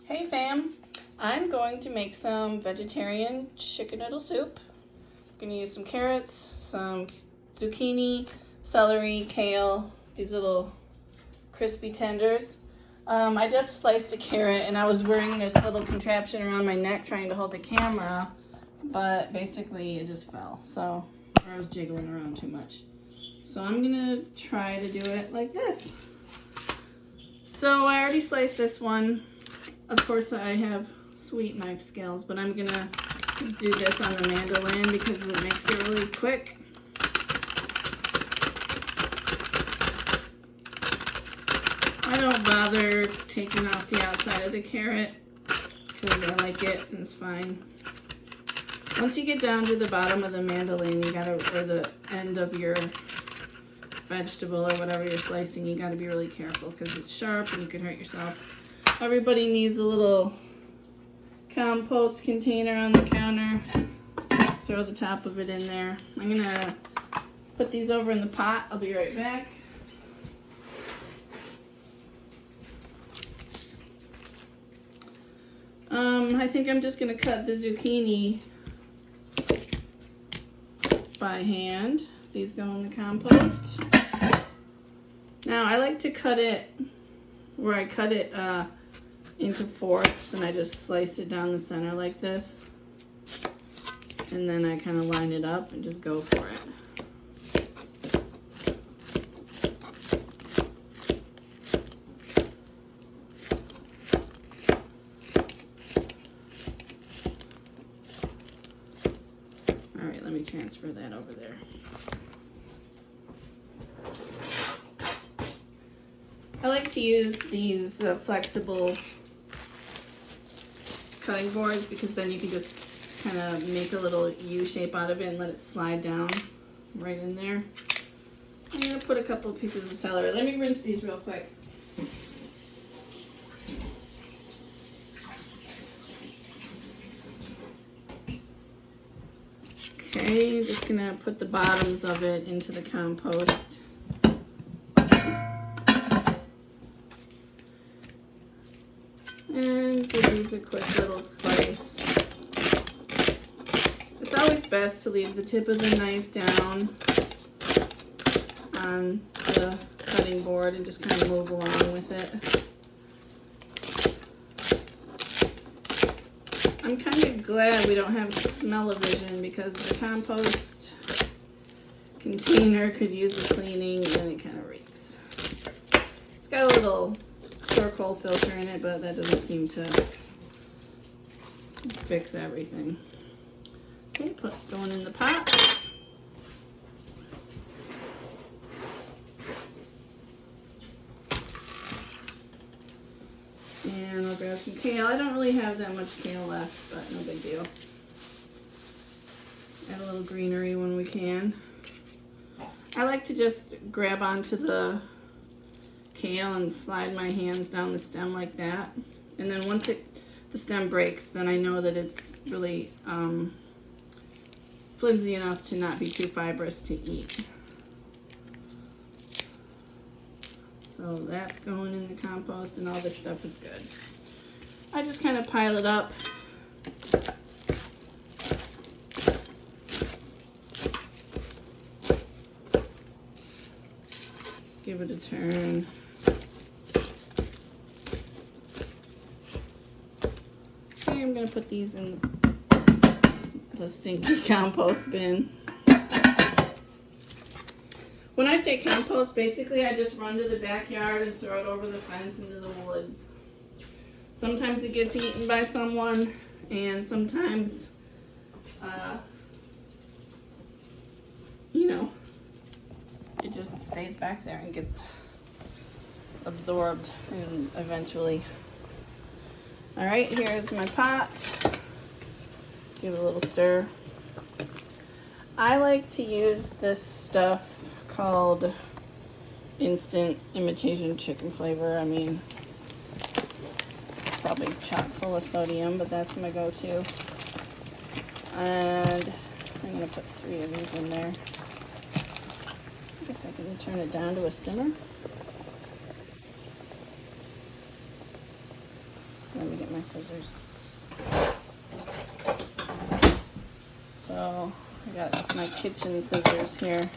Hey fam, I'm going to make some vegetarian chicken noodle soup. I'm going to use some carrots, some zucchini, celery, kale, these little crispy tenders. I just sliced a carrot and I was wearing this little contraption around my neck trying to hold the camera, but basically it just fell, so I was jiggling around too much. So I'm gonna try to do it like this. So I already sliced this one. Of course I have sweet knife skills, but I'm gonna just do this on the mandolin because it makes it really quick. I don't bother taking off the outside of the carrot because I like it and it's fine. Once you get down to the bottom of the mandolin, or the end of your vegetable or whatever you're slicing, you gotta be really careful because it's sharp and you could hurt yourself. Everybody needs a little compost container on the counter. Throw the top of it in there. I'm gonna put these over in the pot. I'll be right back. I think I'm just gonna cut the zucchini by hand. These go in the compost. Now I like to cut it where I cut it into fourths, and I just slice it down the center like this, and then I kind of line it up and just go for it. All right, let me transfer that over there. I like to use these flexible cutting boards because then you can just kind of make a little U shape out of it and let it slide down right in there. I'm going to put a couple of pieces of celery. Let me rinse these real quick. Okay, just going to put the bottoms of it into the compost. And give these a quick little slice. It's always best to leave the tip of the knife down on the cutting board and just kind of move along with it. I'm kind of glad we don't have smell-o-vision because the compost container could use the cleaning and it kind of reeks. It's got a little charcoal filter in it, but that doesn't seem to fix everything. Okay, going in the pot. And I'll grab some kale. I don't really have that much kale left, but no big deal. Add a little greenery when we can. I like to just grab onto the kale and slide my hands down the stem like that, and then once the stem breaks, then I know that it's really flimsy enough to not be too fibrous to eat. So that's going in the compost and all this stuff is good. I just kind of pile it up. Give it a turn. Okay, I'm gonna put these in the stinky compost bin. When I say compost, basically I just run to the backyard and throw it over the fence into the woods. Sometimes it gets eaten by someone, and sometimes, it just stays back there and gets absorbed and eventually. All right, here's my pot. Give it a little stir. I like to use this stuff called instant imitation chicken flavor. I mean, it's probably chock full of sodium, but that's my go-to. And I'm gonna put 3 of these in there. I guess I can turn it down to a simmer. Let me me get my scissors. So I got my kitchen scissors here.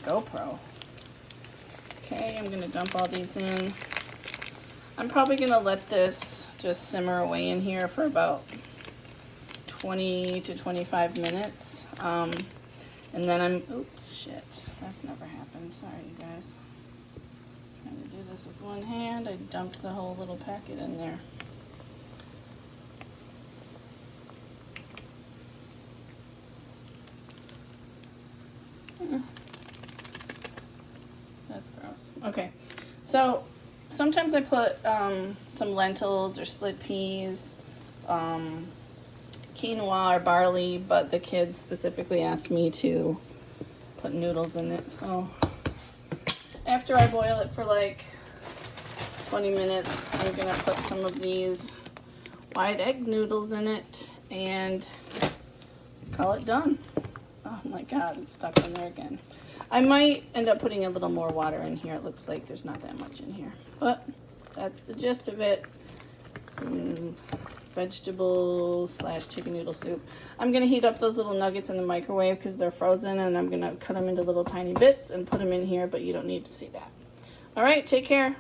GoPro. Okay, I'm gonna dump all these in. I'm probably gonna let this just simmer away in here for about 20 to 25 minutes. And then oops, shit, that's never happened. Sorry, you guys. Trying to do this with one hand. I dumped the whole little packet in there. That's gross. Okay, so sometimes I put some lentils or split peas, quinoa or barley, but the kids specifically asked me to put noodles in it. So after I boil it for like 20 minutes, I'm gonna put some of these white egg noodles in it and call it done. Oh my God, it's stuck in there again. I might end up putting a little more water in here. It looks like there's not that much in here, but that's the gist of it. Some vegetable / chicken noodle soup. I'm gonna heat up those little nuggets in the microwave because they're frozen, and I'm gonna cut them into little tiny bits and put them in here, but you don't need to see that. All right, take care.